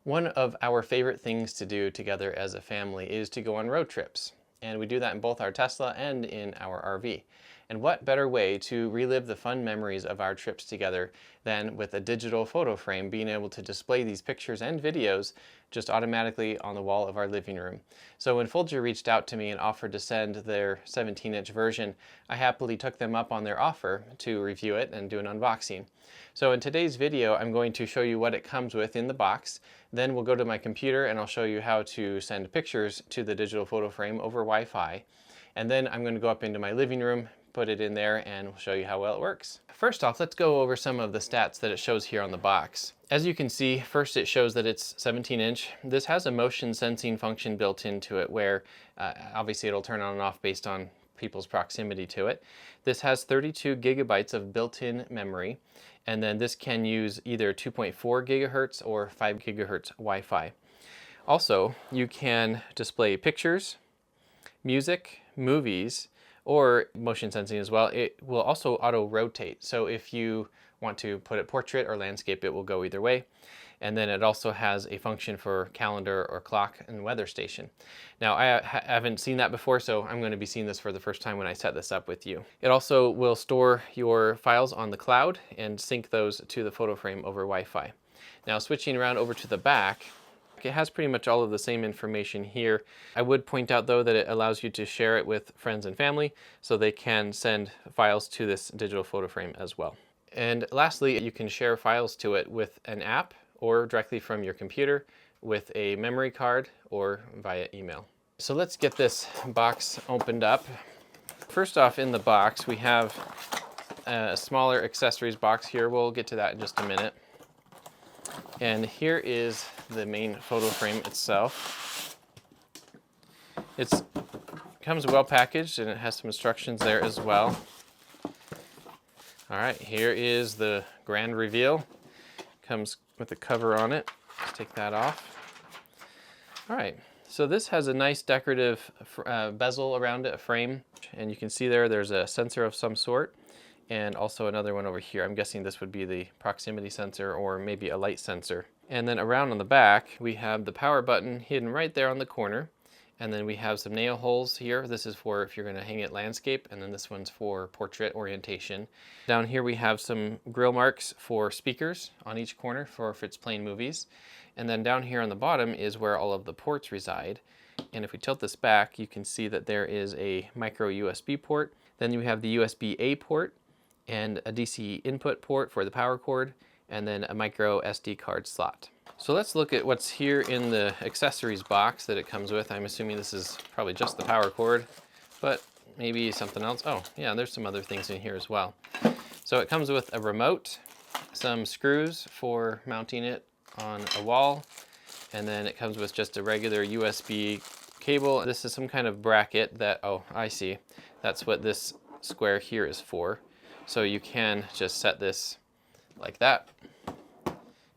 One of our favorite things to do together as a family is to go on road trips. And we do that in both our Tesla and in our RV. And what better way to relive the fun memories of our trips together than with a digital photo frame, being able to display these pictures and videos just automatically on the wall of our living room. So when FULLJA reached out to me and offered to send their 17-inch version, I happily took them up on their offer to review it and do an unboxing. So in today's video, I'm going to show you what it comes with in the box. Then we'll go to my computer and I'll show you how to send pictures to the digital photo frame over Wi-Fi. And then I'm going to go up into my living room, put it in there, and we'll show you how well it works. First off, let's go over some of the stats that it shows here on the box. As you can see, first it shows that it's 17-inch. This has a motion sensing function built into it where obviously it'll turn on and off based on people's proximity to it. This has 32 gigabytes of built-in memory, and then this can use either 2.4 gigahertz or 5 gigahertz Wi-Fi. Also, you can display pictures, music, movies, or motion sensing as well. It will also auto rotate. So if you want to put it portrait or landscape, it will go either way. And then it also has a function for calendar or clock and weather station. Now I haven't seen that before, so I'm going to be seeing this for the first time when I set this up with you. It also will store your files on the cloud and sync those to the photo frame over Wi-Fi. Now switching around over to the back, it has pretty much all of the same information here. I would point out though that it allows you to share it with friends and family so they can send files to this digital photo frame as well. And lastly, you can share files to it with an app or directly from your computer with a memory card or via email. So let's get this box opened up. First off, in the box we have a smaller accessories box here. We'll get to that in just a minute. And here is the main photo frame itself. It comes well packaged and it has some instructions there as well. All right, here is the grand reveal. Comes with a cover on it. Let's take that off. All right, so this has a nice decorative bezel around it, a frame. And you can see there's a sensor of some sort. And also another one over here. I'm guessing this would be the proximity sensor or maybe a light sensor. And then around on the back, we have the power button hidden right there on the corner. And then we have some nail holes here. This is for if you're going to hang it landscape, and then this one's for portrait orientation. Down here we have some grill marks for speakers on each corner for if it's playing movies. And then down here on the bottom is where all of the ports reside. And if we tilt this back, you can see that there is a micro USB port. Then we have the USB-A port, and a DC input port for the power cord, and then a micro SD card slot. So let's look at what's here in the accessories box that it comes with. I'm assuming this is probably just the power cord, but maybe something else. Oh yeah, there's some other things in here as well. So it comes with a remote, some screws for mounting it on a wall, and then it comes with just a regular USB cable. This is some kind of bracket that, oh, I see. That's what this square here is for. So you can just set this like that,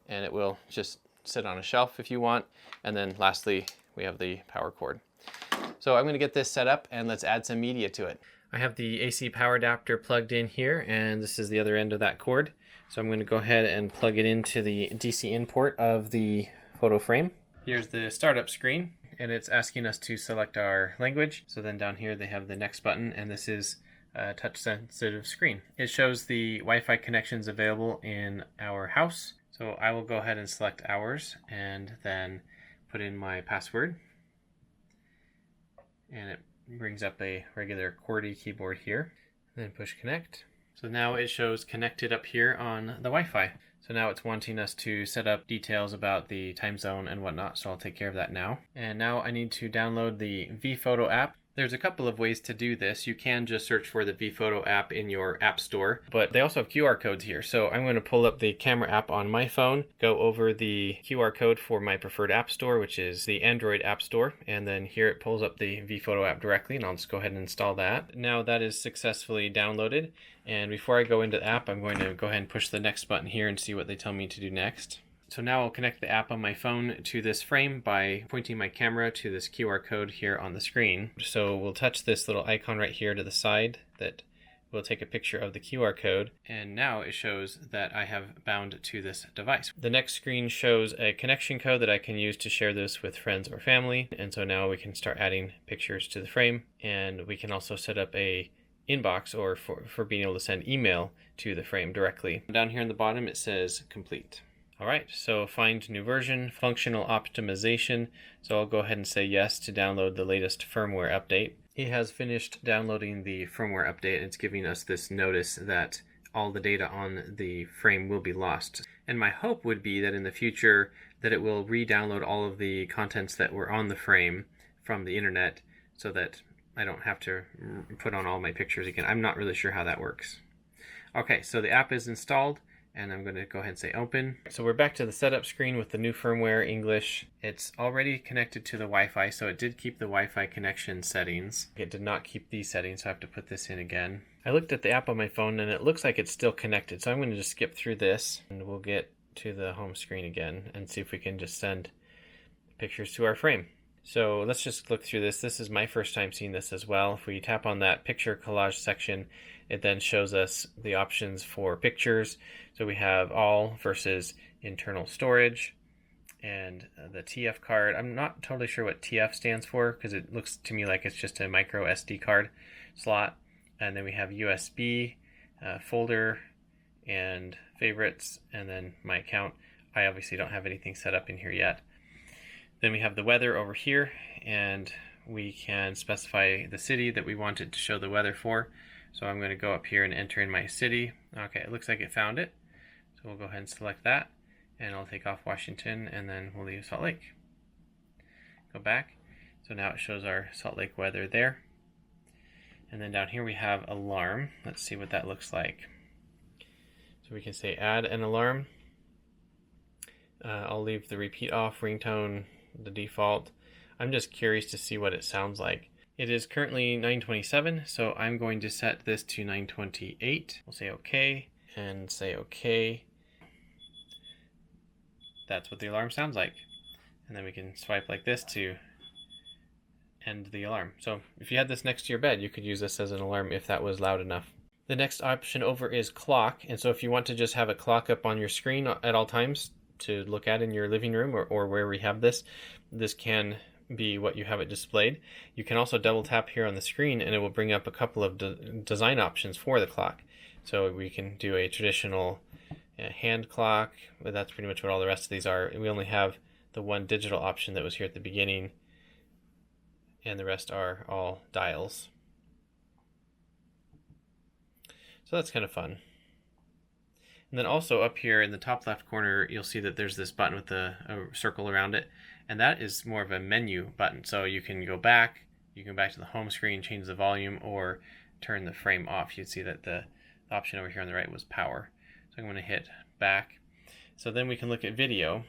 and it will just sit on a shelf if you want. And then lastly, we have the power cord. So I'm going to get this set up and let's add some media to it. I have the AC power adapter plugged in here, and this is the other end of that cord. So I'm going to go ahead and plug it into the DC in port of the photo frame. Here's the startup screen, and it's asking us to select our language. So then down here they have the next button, and this is touch-sensitive screen. It shows the Wi-Fi connections available in our house. So I will go ahead and select ours and then put in my password. And it brings up a regular QWERTY keyboard here. Then push connect. So now it shows connected up here on the Wi-Fi. So now it's wanting us to set up details about the time zone and whatnot, so I'll take care of that now. And now I need to download the vPhoto app. There's a couple of ways to do this. You can just search for the vPhoto app in your app store, but they also have QR codes here. So I'm going to pull up the camera app on my phone, go over the QR code for my preferred app store, which is the Android app store. And then here it pulls up the vPhoto app directly, and I'll just go ahead and install that. Now that is successfully downloaded. And before I go into the app, I'm going to go ahead and push the next button here and see what they tell me to do next. So now I'll connect the app on my phone to this frame by pointing my camera to this QR code here on the screen. So we'll touch this little icon right here to the side that we'll take a picture of the QR code, and now it shows that I have bound to this device. The next screen shows a connection code that I can use to share this with friends or family, and so now we can start adding pictures to the frame, and we can also set up a inbox or for being able to send email to the frame directly. Down here in the bottom it says complete. Alright, so find new version, functional optimization. So I'll go ahead and say yes to download the latest firmware update. It has finished downloading the firmware update. It's giving us this notice that all the data on the frame will be lost. And my hope would be that in the future that it will re-download all of the contents that were on the frame from the internet so that I don't have to put on all my pictures again. I'm not really sure how that works. Okay, so the app is installed, and I'm going to go ahead and say open. So we're back to the setup screen with the new firmware English. It's already connected to the Wi-Fi, so it did keep the Wi-Fi connection settings. It did not keep these settings, so I have to put this in again. I looked at the app on my phone, and it looks like it's still connected, so I'm going to just skip through this, and we'll get to the home screen again and see if we can just send pictures to our frame. So let's just look through this. This is my first time seeing this as well. If we tap on that picture collage section, it then shows us the options for pictures. So we have all versus internal storage and the TF card. I'm not totally sure what TF stands for because it looks to me like it's just a micro SD card slot. And then we have USB, folder, and favorites, and then my account. I obviously don't have anything set up in here yet. Then we have the weather over here, and we can specify the city that we want it to show the weather for. So I'm going to go up here and enter in my city. Okay, it looks like it found it. So we'll go ahead and select that, and I'll take off Washington, and then we'll leave Salt Lake. Go back. So now it shows our Salt Lake weather there. And then down here we have alarm. Let's see what that looks like. So we can say add an alarm. I'll leave the repeat off, ringtone, the default. I'm just curious to see what it sounds like. It is currently 9:27, so I'm going to set this to 9:28. We'll say OK and say OK. That's what the alarm sounds like. And then we can swipe like this to end the alarm. So if you had this next to your bed, you could use this as an alarm if that was loud enough. The next option over is clock. And so if you want to just have a clock up on your screen at all times to look at in your living room or where we have this, this can be what you have it displayed. You can also double tap here on the screen and it will bring up a couple of design options for the clock. So we can do a traditional hand clock, but that's pretty much what all the rest of these are. We only have the one digital option that was here at the beginning, and the rest are all dials. So that's kind of fun. And then also up here in the top left corner, you'll see that there's this button with a circle around it, and that is more of a menu button. So you can go back to the home screen, change the volume, or turn the frame off. You'd see that the option over here on the right was power. So I'm going to hit back. So then we can look at video.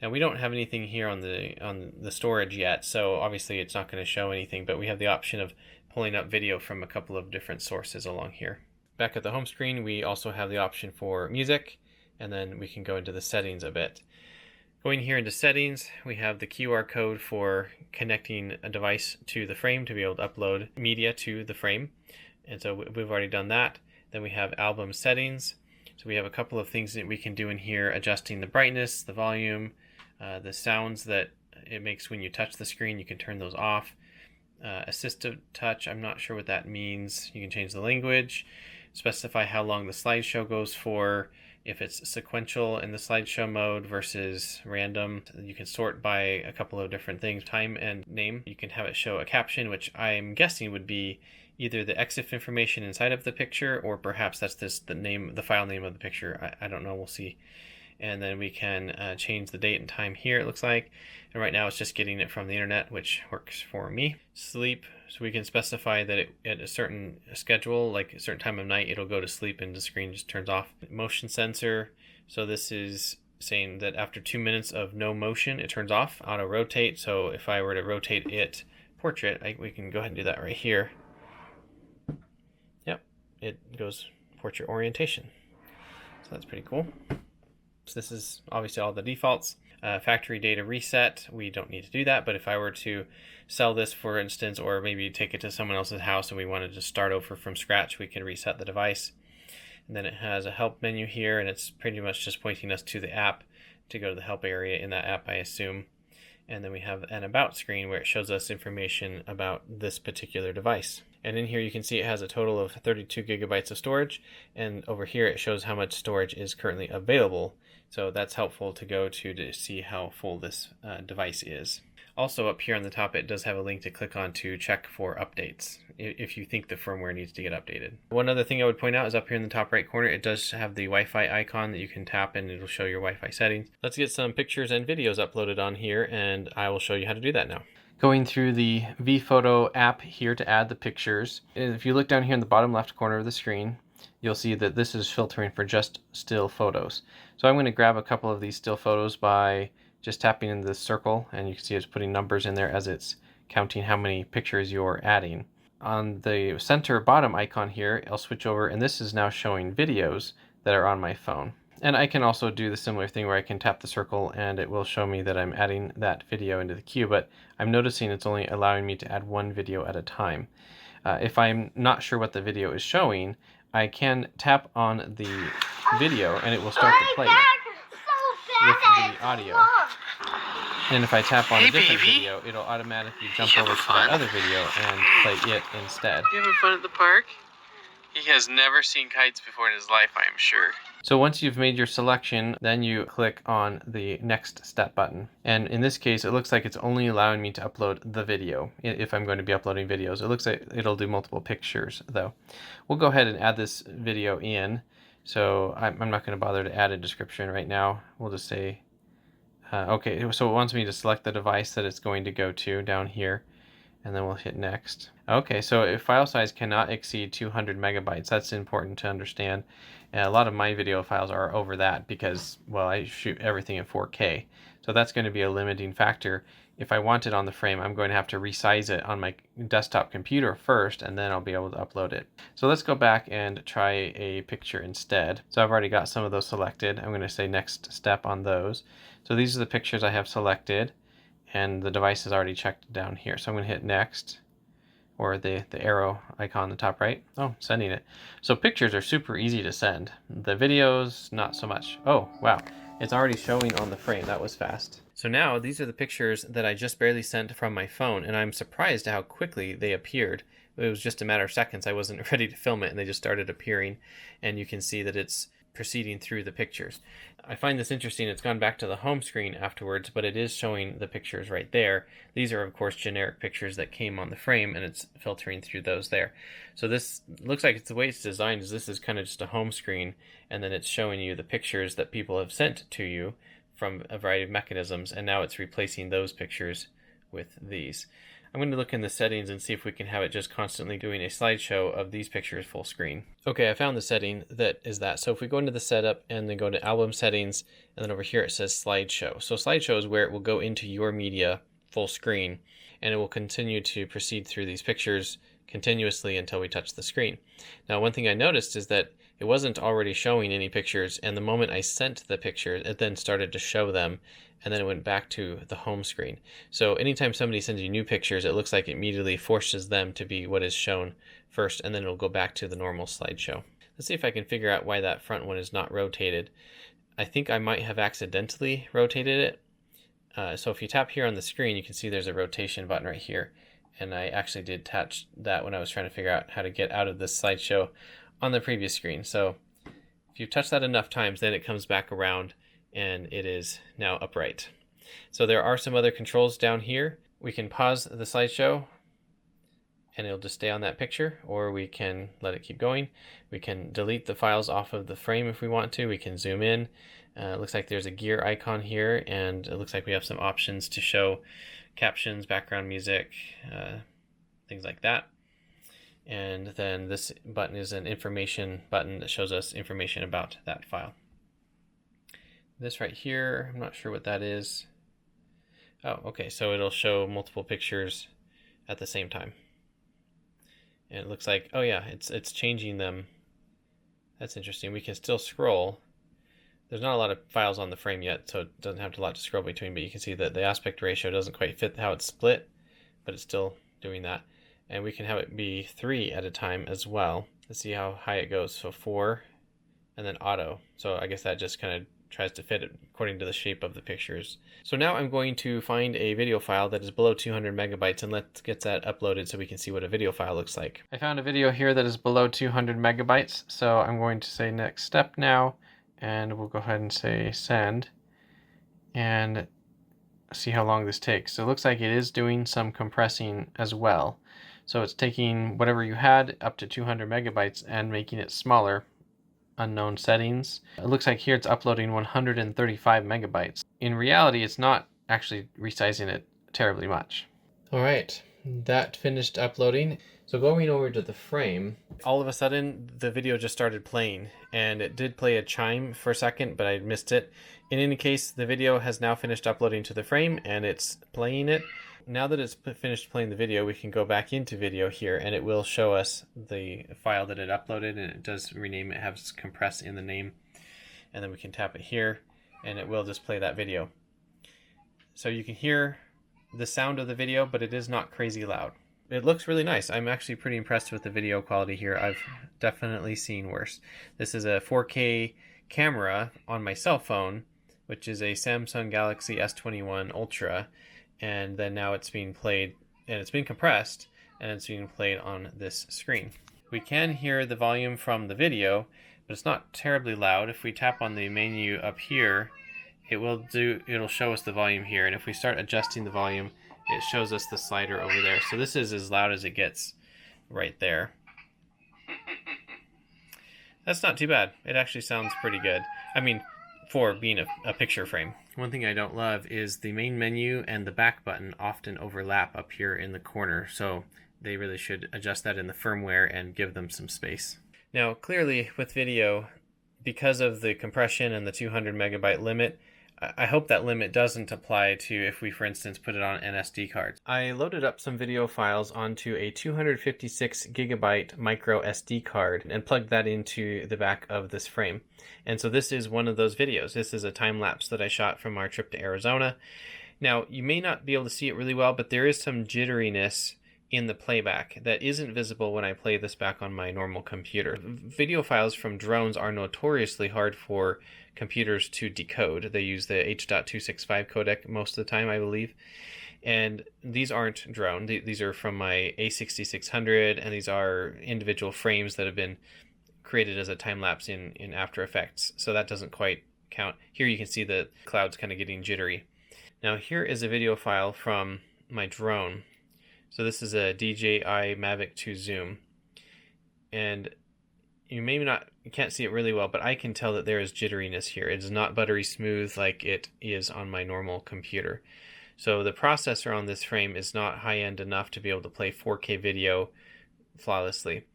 Now we don't have anything here on the storage yet, so obviously it's not going to show anything, but we have the option of pulling up video from a couple of different sources along here. Back at the home screen, we also have the option for music, and then we can go into the settings a bit. Going here into settings, we have the QR code for connecting a device to the frame to be able to upload media to the frame. And so we've already done that. Then we have album settings. So we have a couple of things that we can do in here, adjusting the brightness, the volume, the sounds that it makes when you touch the screen. You can turn those off. Assistive touch, I'm not sure what that means. You can change the language, specify how long the slideshow goes for, if it's sequential in the slideshow mode versus random. You can sort by a couple of different things, time and name. You can have it show a caption, which I'm guessing would be either the EXIF information inside of the picture, or perhaps that's the file name of the picture. I don't know, we'll see. And then we can change the date and time here, it looks like. And right now it's just getting it from the internet, which works for me. Sleep, so we can specify that at a certain schedule, like a certain time of night, it'll go to sleep and the screen just turns off. Motion sensor, so this is saying that after 2 minutes of no motion, it turns off. Auto rotate, so if I were to rotate it portrait, we can go ahead and do that right here. Yep, it goes portrait orientation. So that's pretty cool. So this is obviously all the defaults. factory data reset, we don't need to do that. But if I were to sell this, for instance, or maybe take it to someone else's house and we wanted to start over from scratch, we can reset the device. And then it has a help menu here, and it's pretty much just pointing us to the app to go to the help area in that app, I assume. And then we have an about screen where it shows us information about this particular device. And in here you can see it has a total of 32 gigabytes of storage, and over here it shows how much storage is currently available. So that's helpful to go to see how full this device is. Also up here on the top, it does have a link to click on to check for updates if you think the firmware needs to get updated. One other thing I would point out is up here in the top right corner, it does have the Wi-Fi icon that you can tap and it'll show your Wi-Fi settings. Let's get some pictures and videos uploaded on here, and I will show you how to do that now. Going through the vPhoto app here to add the pictures. If you look down here in the bottom left corner of the screen, you'll see that this is filtering for just still photos. So I'm going to grab a couple of these still photos by just tapping in the circle, and you can see it's putting numbers in there as it's counting how many pictures you're adding. On the center bottom icon here, I'll switch over, and this is now showing videos that are on my phone. And I can also do the similar thing where I can tap the circle and it will show me that I'm adding that video into the queue, but I'm noticing it's only allowing me to add one video at a time. If I'm not sure what the video is showing, I can tap on the video and it will start to play it with the audio. And if I tap on a different video, it'll automatically jump over to that other video and play it instead. You having fun at the park? He has never seen kites before in his life, I am sure. So once you've made your selection, then you click on the next step button. And in this case, it looks like it's only allowing me to upload the video if I'm going to be uploading videos. It looks like it'll do multiple pictures though. We'll go ahead and add this video in. So I'm not going to bother to add a description right now. We'll just say, okay, so it wants me to select the device that it's going to go to down here, and then we'll hit next. Okay, so if file size cannot exceed 200 megabytes, that's important to understand. And a lot of my video files are over that because, well, I shoot everything in 4K. So that's going to be a limiting factor. If I want it on the frame, I'm going to have to resize it on my desktop computer first, and then I'll be able to upload it. So let's go back and try a picture instead. So I've already got some of those selected. I'm going to say next step on those. So these are the pictures I have selected, and the device is already checked down here. So I'm going to hit next, or the arrow icon on the top right. Oh, sending it. So pictures are super easy to send. The videos, not so much. Oh, wow. It's already showing on the frame. That was fast. So now these are the pictures that I just barely sent from my phone, and I'm surprised at how quickly they appeared. It was just a matter of seconds. I wasn't ready to film it, and they just started appearing, and you can see that it's proceeding through the pictures. I find this interesting. It's gone back to the home screen afterwards, but it is showing the pictures right there. These are, of course, generic pictures that came on the frame, and it's filtering through those there. So this looks like it's the way it's designed is this is kind of just a home screen, and then it's showing you the pictures that people have sent to you from a variety of mechanisms, and now it's replacing those pictures with these. I'm going to look in the settings and see if we can have it just constantly doing a slideshow of these pictures full screen. Okay, I found the setting that is that. So if we go into the setup and then go to album settings, and then over here it says slideshow. So slideshow is where it will go into your media full screen, and it will continue to proceed through these pictures continuously until we touch the screen. Now, one thing I noticed is that it wasn't already showing any pictures, and the moment I sent the picture, it then started to show them, and then it went back to the home screen. So anytime somebody sends you new pictures, it looks like it immediately forces them to be what is shown first, and then it'll go back to the normal slideshow. Let's see if I can figure out why that front one is not rotated. I think I might have accidentally rotated it. So if you tap here on the screen, you can see there's a rotation button right here. And I actually did touch that when I was trying to figure out how to get out of this slideshow on the previous screen. So if you touch that enough times, then it comes back around and it is now upright. So there are some other controls down here. We can pause the slideshow and it'll just stay on that picture, or we can let it keep going. We can delete the files off of the frame if we want to. We can zoom in. It looks like there's a gear icon here, and it looks like we have some options to show captions, background music, things like that. And then this button is an information button that shows us information about that file. This right here, I'm not sure what that is. Oh, okay, so it'll show multiple pictures at the same time. And it looks like, oh yeah, it's changing them. That's interesting. We can still scroll, There's not a lot of files on the frame yet, so it doesn't have a lot to scroll between, but you can see that the aspect ratio doesn't quite fit how it's split, but it's still doing that. And we can have it be 3 at a time as well. Let's see how high it goes. So 4, and then auto. So I guess that just kind of tries to fit it according to the shape of the pictures. So now I'm going to find a video file that is below 200 megabytes and let's get that uploaded so we can see what a video file looks like. I found a video here that is below 200 megabytes, so I'm going to say next step now, and we'll go ahead and say send and see how long this takes. So it looks like it is doing some compressing as well. So it's taking whatever you had up to 200 megabytes and making it smaller. Unknown settings. It looks like here it's uploading 135 megabytes. In reality, it's not actually resizing it terribly much. All right, that finished uploading. So going over to the frame, all of a sudden the video just started playing, and it did play a chime for a second, but I missed it. In any case, the video has now finished uploading to the frame and it's playing it. Now that it's finished playing the video, we can go back into video here and it will show us the file that it uploaded, and it does rename it, has compress in the name, and then we can tap it here and it will display that video. So you can hear the sound of the video, but it is not crazy loud. It looks really nice. I'm actually pretty impressed with the video quality here. I've definitely seen worse. This is a 4K camera on my cell phone, which is a Samsung Galaxy S21 Ultra. And then now it's being played, and it's been compressed, and it's being played on this screen. We can hear the volume from the video, but it's not terribly loud. If we tap on the menu up here, it'll show us the volume here, and if we start adjusting the volume, it shows us the slider over there. So this is as loud as it gets right there. That's not too bad. It actually sounds pretty good. I mean, for being a picture frame. One thing I don't love is the main menu and the back button often overlap up here in the corner, so they really should adjust that in the firmware and give them some space. Now clearly with video, because of the compression and the 200 megabyte limit, I hope that limit doesn't apply to if we, for instance, put it on an SD card. I loaded up some video files onto a 256 gigabyte micro SD card and plugged that into the back of this frame. And so this is one of those videos. This is a time lapse that I shot from our trip to Arizona. Now, you may not be able to see it really well, but there is some jitteriness in the playback that isn't visible when I play this back on my normal computer. Video files from drones are notoriously hard for computers to decode. They use the H.265 codec most of the time, I believe. And these aren't drone. These are from my A6600, and these are individual frames that have been created as a time-lapse in After Effects. So that doesn't quite count. Here you can see the clouds kind of getting jittery. Now here is a video file from my drone. So this is a DJI Mavic 2 Zoom, and you can't see it really well, but I can tell that there is jitteriness here. It is not buttery smooth like it is on my normal computer. So the processor on this frame is not high-end enough to be able to play 4K video flawlessly.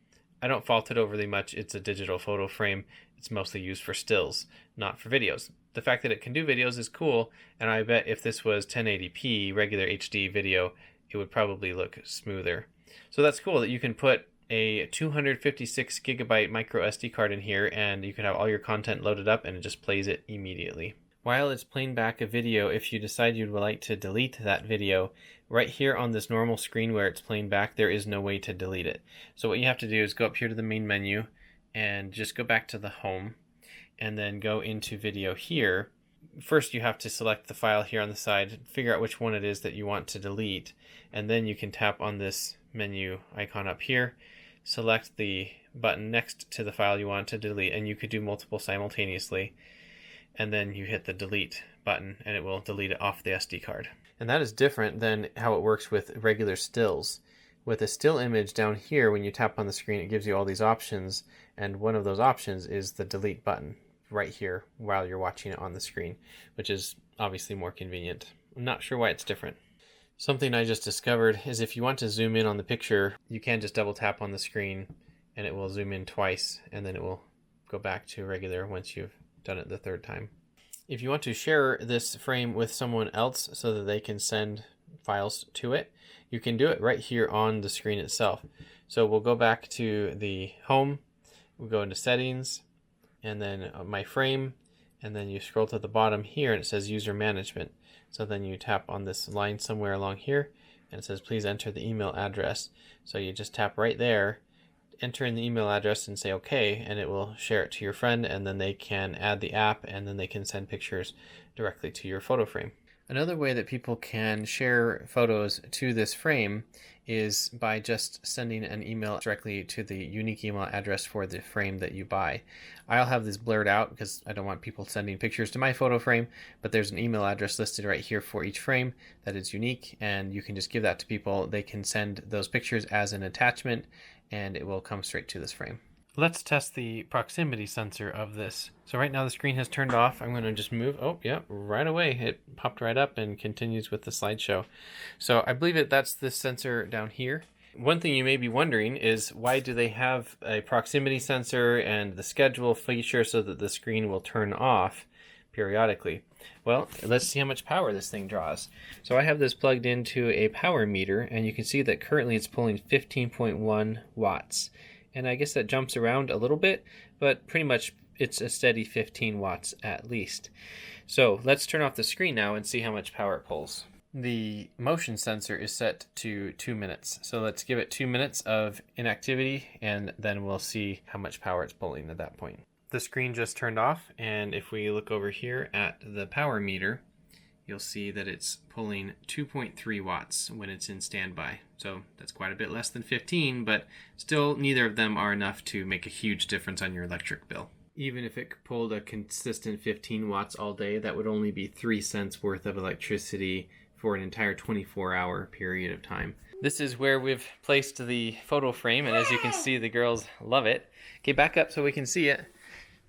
I don't fault it overly much. It's a digital photo frame. It's mostly used for stills, not for videos. The fact that it can do videos is cool, and I bet if this was 1080p regular HD video, it would probably look smoother. So that's cool that you can put a 256 gigabyte micro SD card in here and you can have all your content loaded up and it just plays it immediately. While it's playing back a video, if you decide you'd like to delete that video, right here on this normal screen where it's playing back, there is no way to delete it. So what you have to do is go up here to the main menu and just go back to the home and then go into video here. First you have to select the file here on the side, figure out which one it is that you want to delete, and then you can tap on this menu icon up here, select the button next to the file you want to delete, and you could do multiple simultaneously, and then you hit the delete button and it will delete it off the SD card. And that is different than how it works with regular stills. With a still image down here, when you tap on the screen, it gives you all these options, and one of those options is the delete button right here while you're watching it on the screen, which is obviously more convenient. I'm not sure why it's different. Something I just discovered is if you want to zoom in on the picture, you can just double tap on the screen and it will zoom in twice, and then it will go back to regular once you've done it the third time. If you want to share this frame with someone else so that they can send files to it, you can do it right here on the screen itself. So we'll go back to the home, we'll go into settings, and then my frame, and then you scroll to the bottom here and it says user management. So then you tap on this line somewhere along here and it says please enter the email address. So you just tap right there, enter in the email address and say okay, and it will share it to your friend, and then they can add the app, and then they can send pictures directly to your photo frame. Another way that people can share photos to this frame is by just sending an email directly to the unique email address for the frame that you buy. I'll have this blurred out because I don't want people sending pictures to my photo frame, but there's an email address listed right here for each frame that is unique, and you can just give that to people. They can send those pictures as an attachment and it will come straight to this frame. Let's test the proximity sensor of this. So right now the screen has turned off. I'm going to just move. Oh, yeah, right away. It popped right up and continues with the slideshow. So I believe that's this sensor down here. One thing you may be wondering is why do they have a proximity sensor and the schedule feature so that the screen will turn off periodically? Well, let's see how much power this thing draws. So I have this plugged into a power meter, and you can see that currently it's pulling 15.1 watts. And I guess that jumps around a little bit, but pretty much it's a steady 15 watts at least. So let's turn off the screen now and see how much power it pulls. The motion sensor is set to 2 minutes. So let's give it 2 minutes of inactivity, and then we'll see how much power it's pulling at that point. The screen just turned off, and if we look over here at the power meter, you'll see that it's pulling 2.3 watts when it's in standby. So that's quite a bit less than 15, but still neither of them are enough to make a huge difference on your electric bill. Even if it pulled a consistent 15 watts all day, that would only be 3 cents worth of electricity for an entire 24-hour period of time. This is where we've placed the photo frame, and as you can see, the girls love it. Okay, back up so we can see it.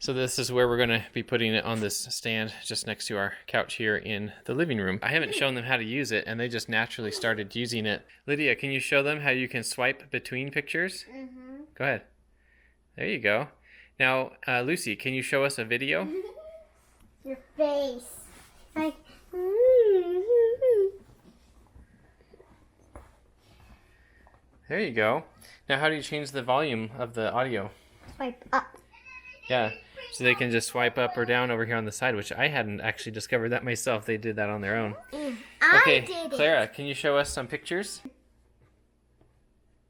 So this is where we're going to be putting it on this stand just next to our couch here in the living room. I haven't shown them how to use it, and they just naturally started using it. Lydia, can you show them how you can swipe between pictures? Mm-hmm. Go ahead. There you go. Now, Lucy, can you show us a video? Your face. Like, There you go. Now, how do you change the volume of the audio? swipe up. Yeah, so they can just swipe up or down over here on the side, which I hadn't actually discovered that myself. They did that on their own. Okay, I did Clara, can you show us some pictures?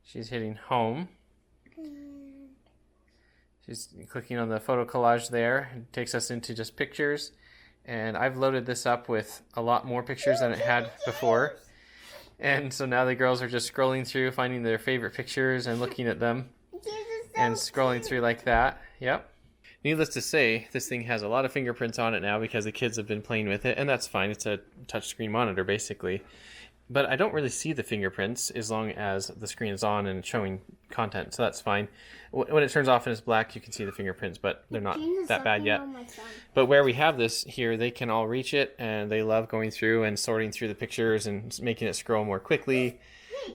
She's hitting home. She's clicking on the photo collage there. It takes us into just pictures. And I've loaded this up with a lot more pictures than it had before. And so now the girls are just scrolling through, finding their favorite pictures and looking at them. And scrolling through like that. Yep. Needless to say, this thing has a lot of fingerprints on it now because the kids have been playing with it, and that's fine. It's a touchscreen monitor, basically. But I don't really see the fingerprints as long as the screen is on and showing content, so that's fine. When it turns off and it's black, you can see the fingerprints, but they're not that bad yet. But where we have this here, they can all reach it, and they love going through and sorting through the pictures and making it scroll more quickly,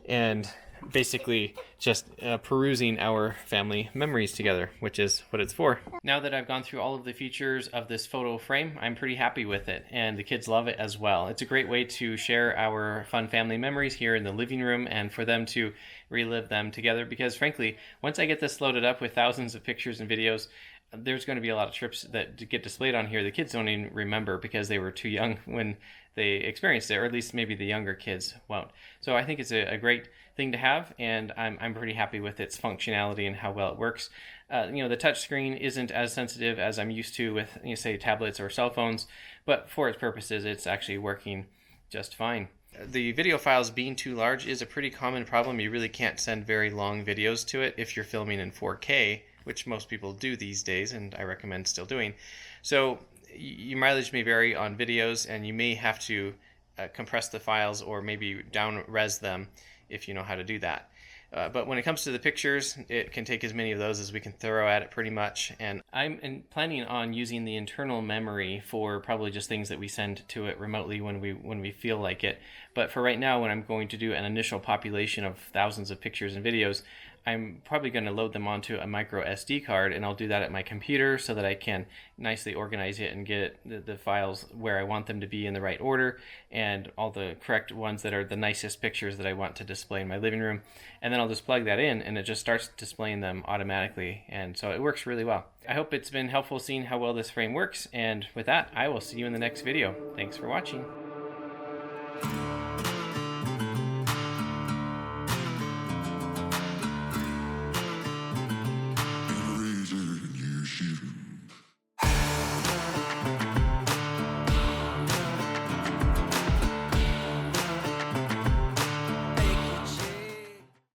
and basically just perusing our family memories together, which is what it's for. Now that I've gone through all of the features of this photo frame, I'm pretty happy with it, and the kids love it as well. It's a great way to share our fun family memories here in the living room and for them to relive them together, because frankly, once I get this loaded up with thousands of pictures and videos, there's going to be a lot of trips that get displayed on here the kids don't even remember because they were too young when they experienced it, or at least maybe the younger kids won't. So I think it's a great thing to have, and I'm pretty happy with its functionality and how well it works. The touch screen isn't as sensitive as I'm used to with, say, tablets or cell phones, but for its purposes, it's actually working just fine. The video files being too large is a pretty common problem. You really can't send very long videos to it if you're filming in 4K, which most people do these days, and I recommend still doing. So your mileage may vary on videos, and you may have to compress the files or maybe down-res them if you know how to do that. But when it comes to the pictures, it can take as many of those as we can throw at it pretty much. And I'm planning on using the internal memory for probably just things that we send to it remotely when we feel like it. But for right now, when I'm going to do an initial population of thousands of pictures and videos, I'm probably going to load them onto a micro SD card, and I'll do that at my computer so that I can nicely organize it and get the files where I want them to be in the right order, and all the correct ones that are the nicest pictures that I want to display in my living room. And then I'll just plug that in and it just starts displaying them automatically, and so it works really well. I hope it's been helpful seeing how well this frame works, and with that, I will see you in the next video. Thanks for watching.